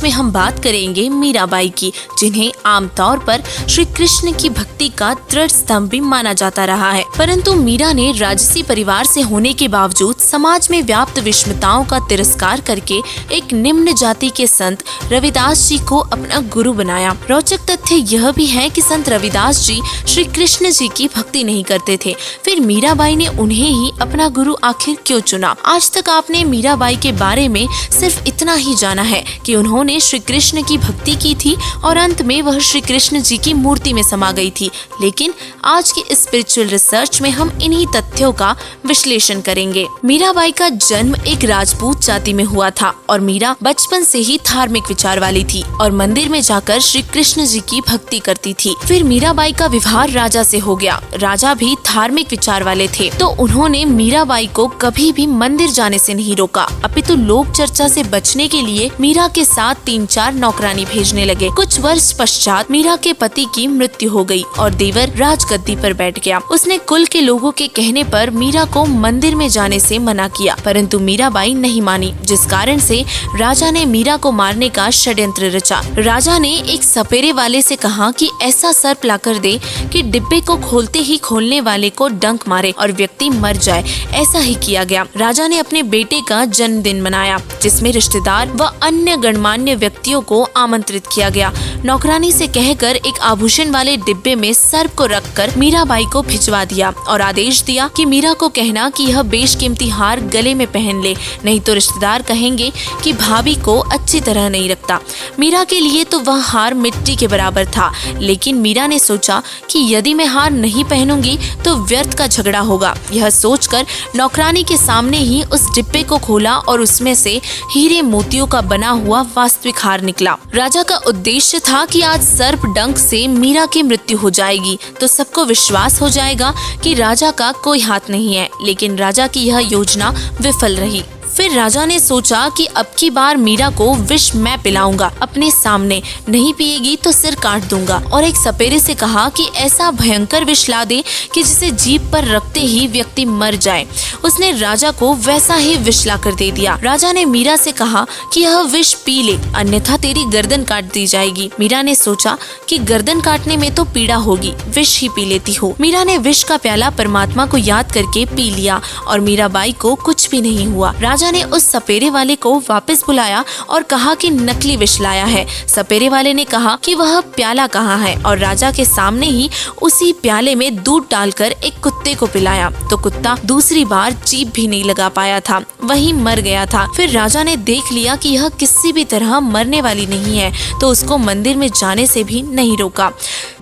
में हम बात करेंगे मीराबाई की, जिन्हें आमतौर पर श्री कृष्ण की भक्ति का दृढ़ स्तंभ भी माना जाता रहा है। परंतु मीरा ने राजसी परिवार से होने के बावजूद समाज में व्याप्त विषमताओं का तिरस्कार करके एक निम्न जाति के संत रविदास जी को अपना गुरु बनाया। रोचक तथ्य यह भी है कि संत रविदास जी श्री कृष्ण जी की भक्ति नहीं करते थे, फिर मीराबाई ने उन्हें ही अपना गुरु आखिर क्यों चुना? आज तक आपने मीराबाई के बारे में सिर्फ इतना ही जाना है कि उन्होंने श्री कृष्ण की भक्ति की थी और अंत में वह श्री कृष्ण जी की मूर्ति में समा गई थी। लेकिन आज की स्पिरिचुअल रिसर्च में हम इन्हीं तथ्यों का विश्लेषण करेंगे। मीराबाई का जन्म एक राजपूत जाति में हुआ था और मीरा बचपन से ही धार्मिक विचार वाली थी और मंदिर में जाकर श्री कृष्ण जी की भक्ति करती थी। फिर मीराबाई का विवाह राजा से हो गया। राजा भी धार्मिक विचार वाले थे, तो उन्होंने मीराबाई को कभी भी मंदिर जाने से नहीं रोका, अपितु लोक चर्चा से बचने के लिए मीरा के साथ 3-4 नौकरानी भेजने लगे। कुछ वर्ष पश्चात मीरा के पति की मृत्यु हो गई और देवर राजगद्दी पर बैठ गया। उसने कुल के लोगों के कहने पर मीरा को मंदिर में जाने से मना किया, परंतु मीराबाई नहीं मानी, जिस कारण से राजा ने मीरा को मारने का षड्यंत्र रचा। राजा ने एक सपेरे वाले से कहा कि ऐसा सर्प लाकर दे कि डिब्बे को खोलते ही खोलने वाले को डंक मारे और व्यक्ति मर जाए। ऐसा ही किया गया। राजा ने अपने बेटे का जन्मदिन मनाया, जिसमें रिश्तेदार व अन्य गणमान्य व्यक्तियों को आमंत्रित किया गया। नौकरानी से कहकर एक आभूषण वाले डिब्बे में सर्प को रखकर मीराबाई को भिजवा दिया और आदेश दिया कि मीरा को कहना कि यह बेशकीमती हार गले में पहन ले, नहीं तो रिश्तेदार कहेंगे कि भाभी को अच्छी तरह नहीं रखता। मीरा के लिए तो वह हार मिट्टी के बराबर था, लेकिन मीरा ने सोचा कि यदि मैं हार नहीं पहनूंगी तो व्यर्थ का झगड़ा होगा। यह सोचकर नौकरानी के सामने ही उस डिब्बे को खोला और उसमें से हीरे मोतियों का बना हुआ वास्तविक हार निकला। राजा का उद्देश्य था कि आज सर्प डंक से मीरा की मृत्यु हो जाएगी तो सबको विश्वास हो जाएगा कि राजा का कोई हाथ नहीं है, लेकिन राजा की यह योजना विफल रही। फिर राजा ने सोचा कि अब की बार मीरा को विष मैं पिलाऊंगा, अपने सामने, नहीं पिएगी तो सिर काट दूंगा, और एक सपेरे से कहा कि ऐसा भयंकर विष ला दे कि जिसे जीभ पर रखते ही व्यक्ति मर जाए। उसने राजा को वैसा ही विष ला कर दे दिया। राजा ने मीरा से कहा कि यह विष पी ले, अन्यथा तेरी गर्दन काट दी जाएगी। मीरा ने सोचा कि गर्दन काटने में तो पीड़ा होगी, विष ही पी लेती हूँ। मीरा ने विष का प्याला परमात्मा को याद करके पी लिया और मीराबाई को कुछ भी नहीं हुआ। राजा ने उस सपेरे वाले को वापस बुलाया और कहा कि नकली विष लाया है। सपेरे वाले ने कहा कि वह प्याला कहाँ है और राजा के सामने ही उसी प्याले में दूध डालकर एक कुत्ते को पिलाया, तो कुत्ता दूसरी बार जीभ भी नहीं लगा पाया था, वहीं मर गया था। फिर राजा ने देख लिया कि यह किसी भी तरह मरने वाली नहीं है, तो उसको मंदिर में जाने से भी नहीं रोका।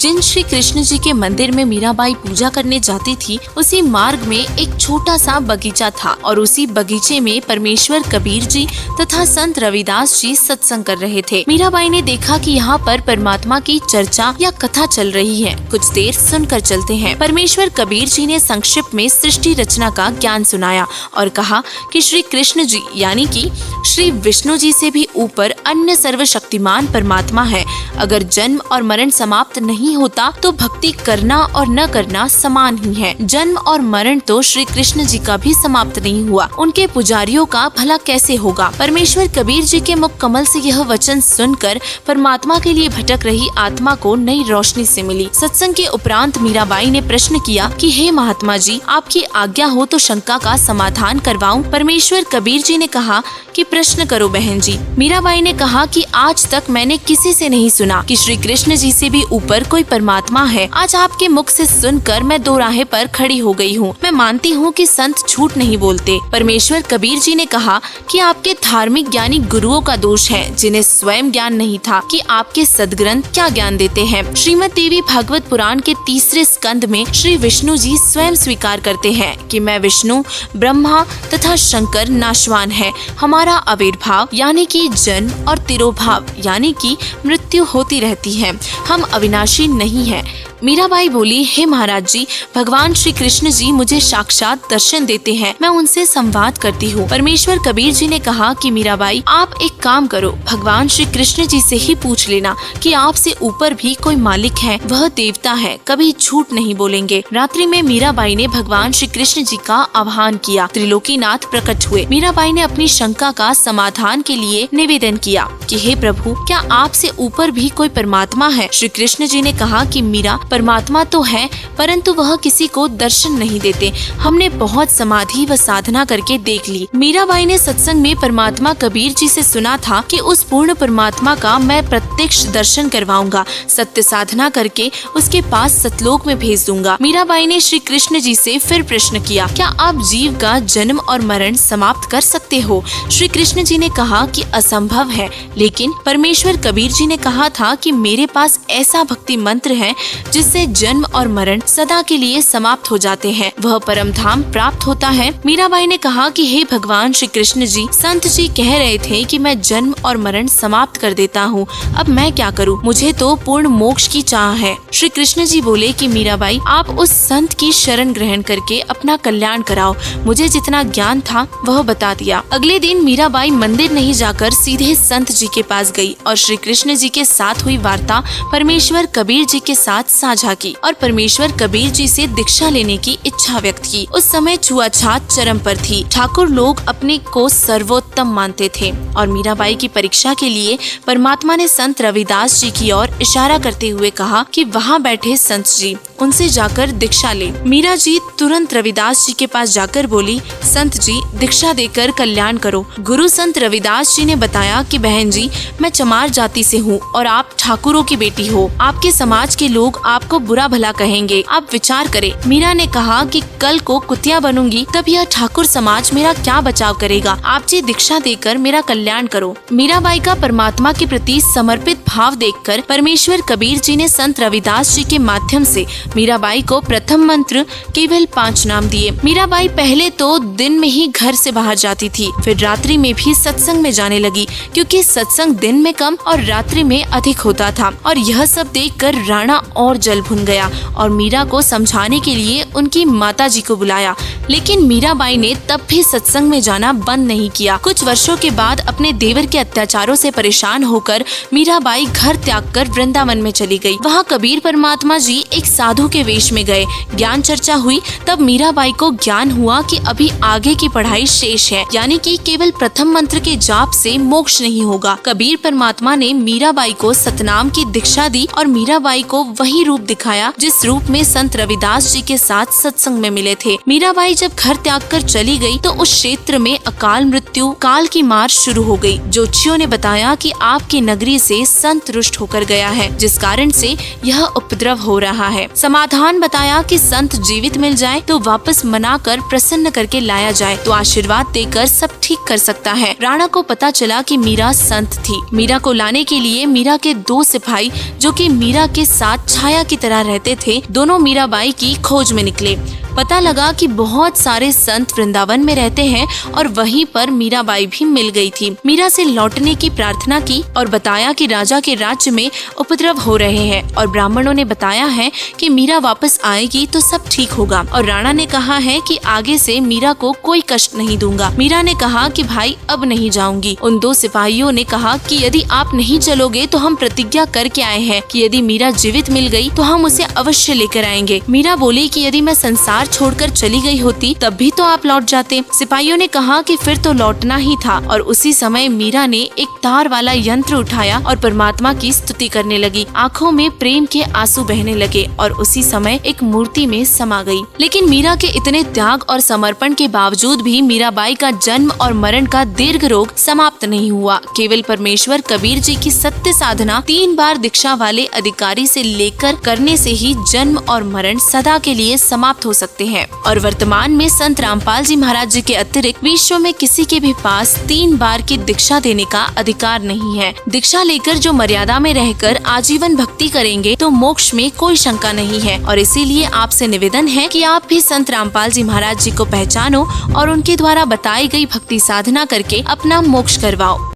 जिन श्री कृष्ण जी के मंदिर में मीराबाई पूजा करने जाती थी, उसी मार्ग में एक छोटा सा बगीचा था और उसी बगीचे में परमेश्वर कबीर जी तथा संत रविदास जी सत्संग कर रहे थे। मीराबाई ने देखा कि यहाँ पर परमात्मा की चर्चा या कथा चल रही है। कुछ देर सुनकर चलते हैं। परमेश्वर कबीर जी ने संक्षिप्त में सृष्टि रचना का ज्ञान सुनाया और कहा कि श्री कृष्ण जी यानी कि श्री विष्णु जी से भी ऊपर अन्य सर्वशक्तिमान परमात्मा है। अगर जन्म और मरण समाप्त नहीं होता तो भक्ति करना और न करना समान ही है। जन्म और मरण तो श्री कृष्ण जी का भी समाप्त नहीं हुआ, उनके पुजारियों का भला कैसे होगा? परमेश्वर कबीर जी के मुख कमल से यह वचन सुनकर परमात्मा के लिए भटक रही आत्मा को नई रोशनी से मिली। सत्संग के उपरांत मीराबाई ने प्रश्न किया कि हे महात्मा जी, आपकी आज्ञा हो तो शंका का समाधान करवाऊं। परमेश्वर कबीर जी ने कहा कि प्रश्न करो बहन जी। मीराबाई ने कहा कि आज तक मैंने किसी से नहीं सुना कि श्री कृष्ण जी से भी ऊपर कोई परमात्मा है। आज आपके मुख से सुनकर मैं दो राहे पर खड़ी हो गई हूँ। मैं मानती हूँ कि संत झूठ नहीं बोलते। परमेश्वर कबीर जी ने कहा कि आपके धार्मिक ज्ञानी गुरुओं का दोष है, जिन्हें स्वयं ज्ञान नहीं था कि आपके सदग्रंथ क्या ज्ञान देते हैं। श्रीमद् देवी भागवत पुराण के 3 स्कंद में श्री विष्णु जी स्वयं स्वीकार करते हैं कि मैं विष्णु, ब्रह्मा तथा शंकर नाशवान है। हमारा आविर्भाव यानी कि जन्म और तिरोभाव यानी कि मृत्यु होती रहती है। हम अविनाशी नहीं है। मीराबाई बोली, हे महाराज जी, भगवान श्री कृष्ण जी मुझे साक्षात दर्शन देते हैं, मैं उनसे संवाद करती हूँ। परमेश्वर कबीर जी ने कहा कि मीराबाई, आप एक काम करो, भगवान श्री कृष्ण जी से ही पूछ लेना कि आपसे ऊपर भी कोई मालिक है, वह देवता है, कभी झूठ नहीं बोलेंगे। रात्रि में मीराबाई ने भगवान श्री कृष्ण जी का आह्वान किया। त्रिलोकीनाथ प्रकट हुए। मीराबाई ने अपनी शंका का समाधान के लिए निवेदन किया कि हे प्रभु, क्या आपसे ऊपर भी कोई परमात्मा है? श्री कृष्ण जी ने कहा कि मीरा, परमात्मा तो है, परंतु वह किसी को दर्शन नहीं देते। हमने बहुत समाधि व साधना करके देख ली। मीराबाई ने सत्संग में परमात्मा कबीर जी से सुना था कि उस पूर्ण परमात्मा का मैं प्रत्यक्ष दर्शन करवाऊंगा, सत्य साधना करके उसके पास सतलोक में भेज दूंगा। मीराबाई ने श्री कृष्ण जी से फिर प्रश्न किया, क्या आप जीव का जन्म और मरण समाप्त कर सकते हो? श्री कृष्ण जी ने कहा कि असंभव है, लेकिन परमेश्वर कबीर जी ने कहा था कि मेरे पास ऐसा भक्ति मंत्र है जिससे जन्म और मरण सदा के लिए समाप्त हो जाते हैं, वह परम धाम प्राप्त होता है। मीराबाई ने कहा कि हे भगवान श्री कृष्ण जी, संत जी कह रहे थे कि मैं जन्म और मरण समाप्त कर देता हूँ, अब मैं क्या करूँ? मुझे तो पूर्ण मोक्ष की चाह है। श्री कृष्ण जी बोले कि मीराबाई, आप उस संत की शरण ग्रहण करके अपना कल्याण कराओ। मुझे जितना ज्ञान था वह बता दिया। अगले दिन मीराबाई मंदिर नहीं जाकर सीधे संत जी के पास गई और श्री कृष्ण जी के साथ हुई वार्ता परमेश्वर कबीर जी के साथ साझा की और परमेश्वर कबीर जी से दीक्षा लेने की इच्छा व्यक्त की। उस समय छुआछात चरम पर थी। ठाकुर लोग अपने को सर्वोत्तम मानते थे और मीराबाई की परीक्षा के लिए परमात्मा ने संत रविदास जी की ओर इशारा करते हुए कहा कि वहाँ बैठे संत जी, उनसे जाकर दीक्षा ले। मीरा जी तुरंत रविदास जी के पास जाकर बोली, संत जी, दीक्षा देकर कल्याण करो। गुरु संत रविदास जी ने बताया कि बहन जी, मैं चमार जाति से हूँ और आप ठाकुरों की बेटी हो। आपके समाज के लोग आपको बुरा भला कहेंगे, आप विचार करें। मीरा ने कहा कि कल को कुतिया बनूंगी तब यह ठाकुर समाज मेरा क्या बचाव करेगा? आप जी दीक्षा देकर मेरा कल्याण करो। मीराबाई का परमात्मा के प्रति समर्पित भाव देखकर परमेश्वर कबीर जी ने संत रविदास जी के माध्यम से मीराबाई को प्रथम मंत्र केवल 5 नाम दिए। मीराबाई पहले तो दिन में ही घर से बाहर जाती थी, फिर रात्रि में भी सत्संग में जाने लगी, क्योंकि सत्संग दिन में कम और रात्रि में अधिक होता था। और यह सब देखकर राणा और जल भुन गया और मीरा को समझाने के लिए उनकी माता जी को बुलाया, लेकिन मीराबाई ने तब भी सत्संग में जाना बंद नहीं किया। कुछ वर्षों के बाद अपने देवर के अत्याचारों से परेशान होकर मीराबाई घर त्याग कर वृंदावन में चली गई। वहाँ कबीर परमात्मा जी एक साधु के वेश में गए। ज्ञान चर्चा हुई, तब मीराबाई को ज्ञान हुआ कि अभी आगे की पढ़ाई शेष है, यानी कि केवल प्रथम मंत्र के जाप से मोक्ष नहीं होगा। कबीर परमात्मा ने मीराबाई को सतनाम की दीक्षा दी और मीराबाई को वही रूप दिखाया जिस रूप में संत रविदास जी के साथ सत्संग में मिले थे। मीराबाई जब घर त्याग कर चली गई तो उस क्षेत्र में अकाल मृत्यु, काल की मार शुरू हो गई। ज्योतिषियों ने बताया कि आपकी नगरी से संत रुष्ट होकर गया है, जिस कारण से यह उपद्रव हो रहा है। समाधान बताया कि संत जीवित मिल जाए तो वापस मनाकर प्रसन्न करके लाया जाए तो आशीर्वाद देकर सब ठीक कर सकता है। राणा को पता चला कि मीरा संत थी। मीरा को लाने के लिए मीरा के 2 सिपाही, जो कि मीरा के साथ छाया की तरह रहते थे, दोनों मीराबाई की खोज में निकले। पता लगा कि बहुत सारे संत वृंदावन में रहते हैं और वहीं पर मीराबाई भी मिल गई थी। मीरा से लौटने की प्रार्थना की और बताया कि राजा के राज्य में उपद्रव हो रहे हैं और ब्राह्मणों ने बताया है कि मीरा वापस आएगी तो सब ठीक होगा। और राणा ने कहा है कि आगे से मीरा को कोई कष्ट नहीं दूंगा। मीरा ने कहा कि भाई अब नहीं जाऊंगी। उन 2 सिपाहियों ने कहा कि यदि आप नहीं चलोगे तो हम प्रतिज्ञा करके आए हैं कि यदि मीरा जीवित मिल गई तो हम उसे अवश्य लेकर आएंगे। मीरा बोली कि यदि मैं संसार छोड़कर चली गई होती तब भी तो आप लौट जाते। सिपाहियों ने कहा कि फिर तो लौटना ही था और उसी समय मीरा ने एक तार वाला यंत्र उठाया और परमात्मा की स्तुति करने लगी। आंखों में प्रेम के आंसू बहने लगे और उसी समय एक मूर्ति में समा गई। लेकिन मीरा के इतने त्याग और समर्पण के बावजूद भी मीराबाई का जन्म और मरण का दीर्घ रोग समाप्त नहीं हुआ। केवल परमेश्वर कबीर जी की सत्य साधना 3 बार दीक्षा वाले अधिकारी से लेकर करने से ही जन्म और मरण सदा के लिए समाप्त हो सकते हैं। और वर्तमान में संत रामपाल जी महाराज जी के अतिरिक्त विश्व में किसी के भी पास 3 बार की दीक्षा देने का अधिकार नहीं है। दीक्षा लेकर जो मर्यादा में रहकर आजीवन भक्ति करेंगे तो मोक्ष में कोई शंका नहीं है। और इसीलिए आपसे निवेदन है कि आप भी संत रामपाल जी महाराज जी को पहचानो और उनके द्वारा बताई गई भक्ति साधना करके अपना मोक्ष करवाओ।